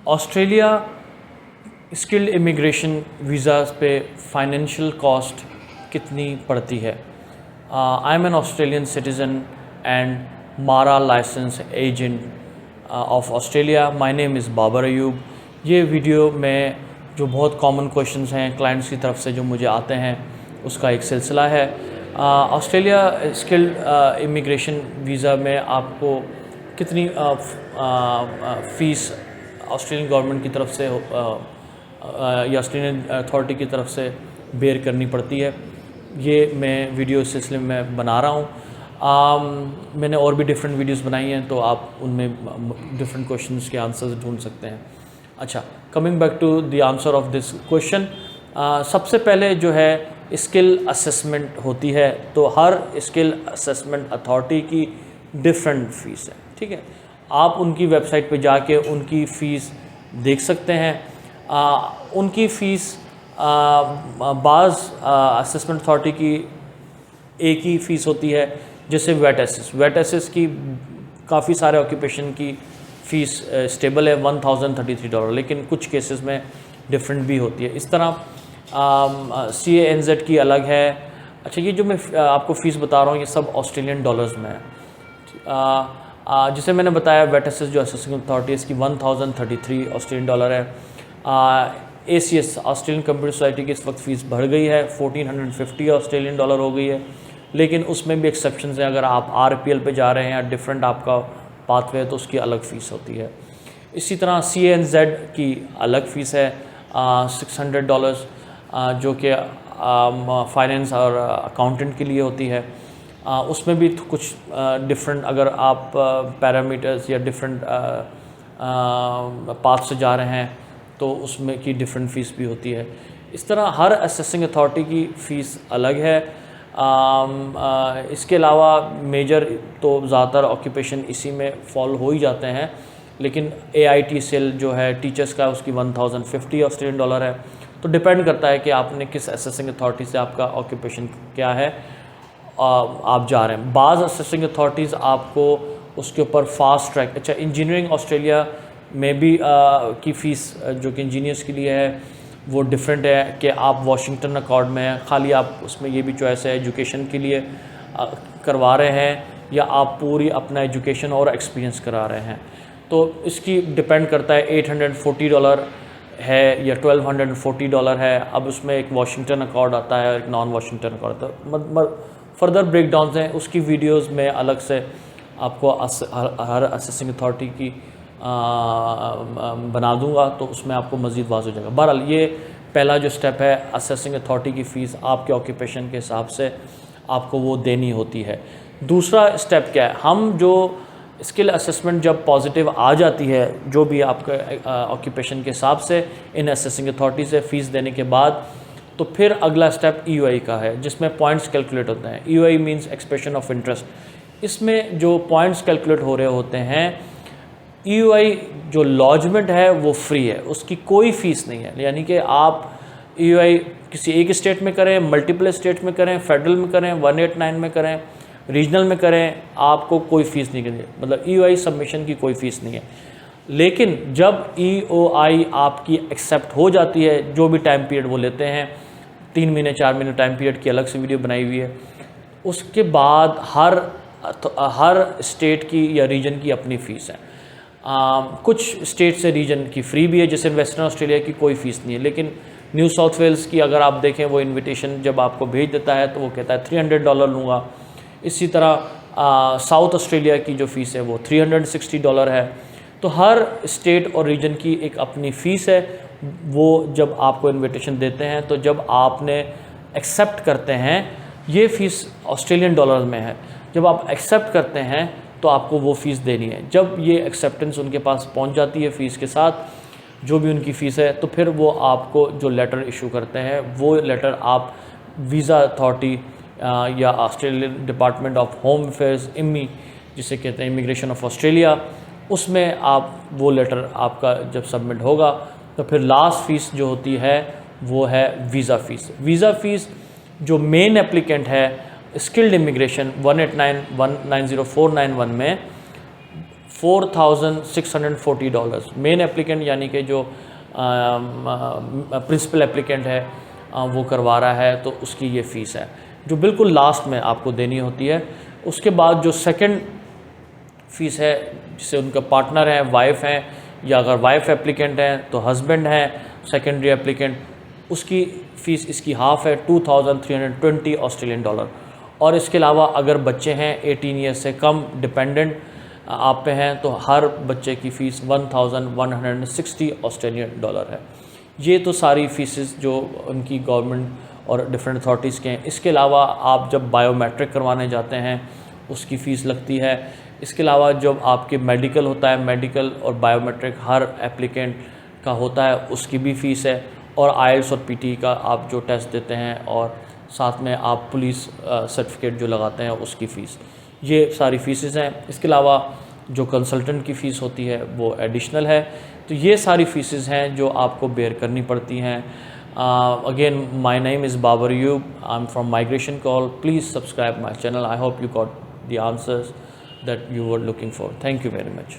Australia skilled immigration visas पे financial cost कितनी पड़ती है? I am an Australian citizen and MARA license agent of Australia. My name is Babar Ayub. ये video में जो बहुत कॉमन क्वेश्चंस हैं क्लाइंट्स की तरफ से जो मुझे आते हैं उसका एक सिलसिला है। ऑस्ट्रेलिया स्किल्ड इमिग्रेशन वीज़ा में आपको कितनी फ़ीस ऑस्ट्रेलियन गवर्नमेंट की तरफ से या ऑस्ट्रेलियन अथॉरिटी की तरफ से बेयर करनी पड़ती है, ये मैं वीडियो इस सिलसिले में बना रहा हूँ। मैंने और भी डिफरेंट वीडियोस बनाई हैं, तो आप उनमें डिफरेंट क्वेश्चंस के आंसर्स ढूंढ सकते हैं। अच्छा, coming back to the answer of this question, सबसे पहले जो है स्किल असेसमेंट होती है, तो हर स्किल असेसमेंट अथॉरिटी की डिफरेंट फ़ीस है। ठीक है, आप उनकी वेबसाइट पे जाके उनकी फ़ीस देख सकते हैं। उनकी फ़ीस बाज़ असेसमेंट अथॉरिटी की एक ही फ़ीस होती है, जैसे वेट एसेस की काफ़ी सारे ऑक्यूपेशन की फ़ीस स्टेबल है $1033, लेकिन कुछ केसेस में डिफरेंट भी होती है। इस तरह CANZ की अलग है। अच्छा, ये जो मैं आपको फ़ीस बता रहा हूँ ये सब ऑस्ट्रेलियन डॉलर्स में है। जिसे मैंने बताया वेट एसेस जो असेसिंग अथॉरिटी इसकी $1033 ऑस्ट्रेलियन डॉलर है। ACS ऑस्ट्रेलियन कंप्यूटर सोसाइटी की इस वक्त फ़ीस बढ़ गई है, $1450 ऑस्ट्रेलियन डॉलर हो गई है, लेकिन उसमें भी एक्सेप्शंस हैं। अगर आप RPL पे जा रहे हैं या डिफरेंट आपका पाथवे है तो उसकी अलग फ़ीस होती है। इसी तरह CANZ की अलग फ़ीस है $600, जो कि फाइनेंस और अकाउंटेंट के लिए होती है। उसमें भी कुछ डिफरेंट, अगर आप पैरामीटर्स या डिफरेंट पाथ से जा रहे हैं तो उसमें की डिफरेंट फ़ीस भी होती है। इस तरह हर असेसिंग अथॉरिटी की फ़ीस अलग है। इसके अलावा मेजर तो ज़्यादातर ऑक्यूपेशन इसी में फॉल हो ही जाते हैं, लेकिन AIT सेल जो है टीचर्स का उसकी $1050 ऑस्ट्रेलियन डॉलर है। तो डिपेंड करता है कि आपने किस असेसिंग अथॉरिटी से आपका ऑक्यूपेशन क्या है, आप जा रहे हैं। बाज़ असेसिंग अथॉरिटीज़ आपको उसके ऊपर फास्ट ट्रैक, अच्छा इंजीनियरिंग ऑस्ट्रेलिया में भी की फ़ीस जो कि इंजीनियर्स के लिए है वो डिफरेंट है कि आप वाशिंगटन अकॉर्ड में हैं, खाली आप उसमें ये भी चॉइस है एजुकेशन के लिए करवा रहे हैं या आप पूरी अपना एजुकेशन और एक्सपीरियंस करा रहे हैं। तो इसकी डिपेंड करता है $840 है या $1240 है। अब उसमें एक वाशिंगटन अकॉर्ड आता है, एक नॉन वाशिंगटन अकॉर्ड आता है। फर्दर ब्रेकडाउन्स हैं, उसकी वीडियोस में अलग से आपको हर असेसिंग अथॉरिटी की बना दूंगा, तो उसमें आपको मज़ीद वाज़ हो जाएगा। बहरहाल ये पहला जो स्टेप है, असेसिंग अथॉरिटी की फ़ीस आपके ऑक्यूपेशन के हिसाब से आपको वो देनी होती है। दूसरा स्टेप क्या है, हम जो स्किल असेसमेंट जब पॉजिटिव आ जाती है जो भी आपके ऑक्यूपेशन के हिसाब से इन असेसिंग अथॉरिटी से फ़ीस देने के बाद, तो फिर अगला स्टेप EOI का है, जिसमें पॉइंट्स कैलकुलेट होते हैं। EOI means expression of interest. इसमें जो पॉइंट्स कैलकुलेट हो रहे होते हैं, EOI जो लॉजमेंट है वो फ्री है, उसकी कोई फ़ीस नहीं है। यानी कि आप EOI किसी एक स्टेट में करें, मल्टीपल स्टेट में करें, फेडरल में करें, 189 में करें, रीजनल में करें, आपको कोई फ़ीस नहीं करनी, मतलब EOI सबमिशन की कोई फ़ीस नहीं है। लेकिन जब EOI आपकी एक्सेप्ट हो जाती है, जो भी टाइम पीरियड वो लेते हैं, 3 महीने 4 महीने टाइम पीरियड की अलग से वीडियो बनाई हुई है, उसके बाद हर स्टेट की या रीजन की अपनी फ़ीस है। कुछ स्टेट से रीजन की फ्री भी है, जैसे वेस्टर्न ऑस्ट्रेलिया की कोई फ़ीस नहीं है, लेकिन न्यू साउथ वेल्स की अगर आप देखें, वो इनविटेशन जब आपको भेज देता है तो वो कहता है $300 लूँगा। इसी तरह साउथ ऑस्ट्रेलिया की जो फ़ीस है वो $360 है। तो हर स्टेट और रीजन की एक अपनी फ़ीस है। वो जब आपको इनविटेशन देते हैं, तो जब आपने एक्सेप्ट करते हैं, ये फ़ीस ऑस्ट्रेलियन डॉलर में है, जब आप एक्सेप्ट करते हैं तो आपको वो फ़ीस देनी है। जब ये एक्सेप्टेंस उनके पास पहुंच जाती है फ़ीस के साथ, जो भी उनकी फ़ीस है, तो फिर वो आपको जो लेटर इशू करते हैं, वो लेटर आप वीज़ा अथॉरिटी या Australian department of home affairs, IMMI जिसे कहते हैं, इमिग्रेशन ऑफ ऑस्ट्रेलिया, उसमें आप वो लेटर आपका जब सबमिट होगा, तो फिर लास्ट फ़ीस जो होती है वो है वीज़ा फ़ीस। वीज़ा फ़ीस जो मेन एप्लीकेंट है स्किल्ड इमिग्रेशन 189-190-491 में $4,640। मेन एप्लीकेंट यानी कि जो प्रिंसिपल एप्लीकेंट है वो करवा रहा है तो उसकी ये फ़ीस है जो बिल्कुल लास्ट में आपको देनी होती है। उसके बाद जो सेकंड फ़ीस है जिससे उनका पार्टनर है, वाइफ है, या अगर वाइफ एप्लीकेंट है तो हस्बैंड है सेकेंडरी एप्लीकेंट, उसकी फ़ीस इसकी हाफ़ है $2,320 और इसके अलावा अगर बच्चे हैं 18 ईयर्स से कम डिपेंडेंट आप पे हैं तो हर बच्चे की फ़ीस $1,160 है। ये तो सारी फ़ीसेस जो उनकी गवर्नमेंट और डिफरेंट अथॉरिटीज़ के हैं। इसके अलावा आप जब बायोमेट्रिक करवाने जाते हैं उसकी फ़ीस लगती है। इसके अलावा जब आपके मेडिकल होता है, मेडिकल और बायोमेट्रिक हर एप्लीकेंट का होता है उसकी भी फ़ीस है। और आईएलटीएस और पीटी का आप जो टेस्ट देते हैं और साथ में आप पुलिस सर्टिफिकेट जो लगाते हैं उसकी फ़ीस, ये सारी फ़ीसेस हैं। इसके अलावा जो कंसल्टेंट की फ़ीस होती है वो एडिशनल है। तो ये सारी फ़ीसेस हैं जो आपको बेयर करनी पड़ती हैं। Again my name is Babar Ayub, I am from migration call. Please subscribe my channel. I hope you got the answers that you were looking for. Thank you very much.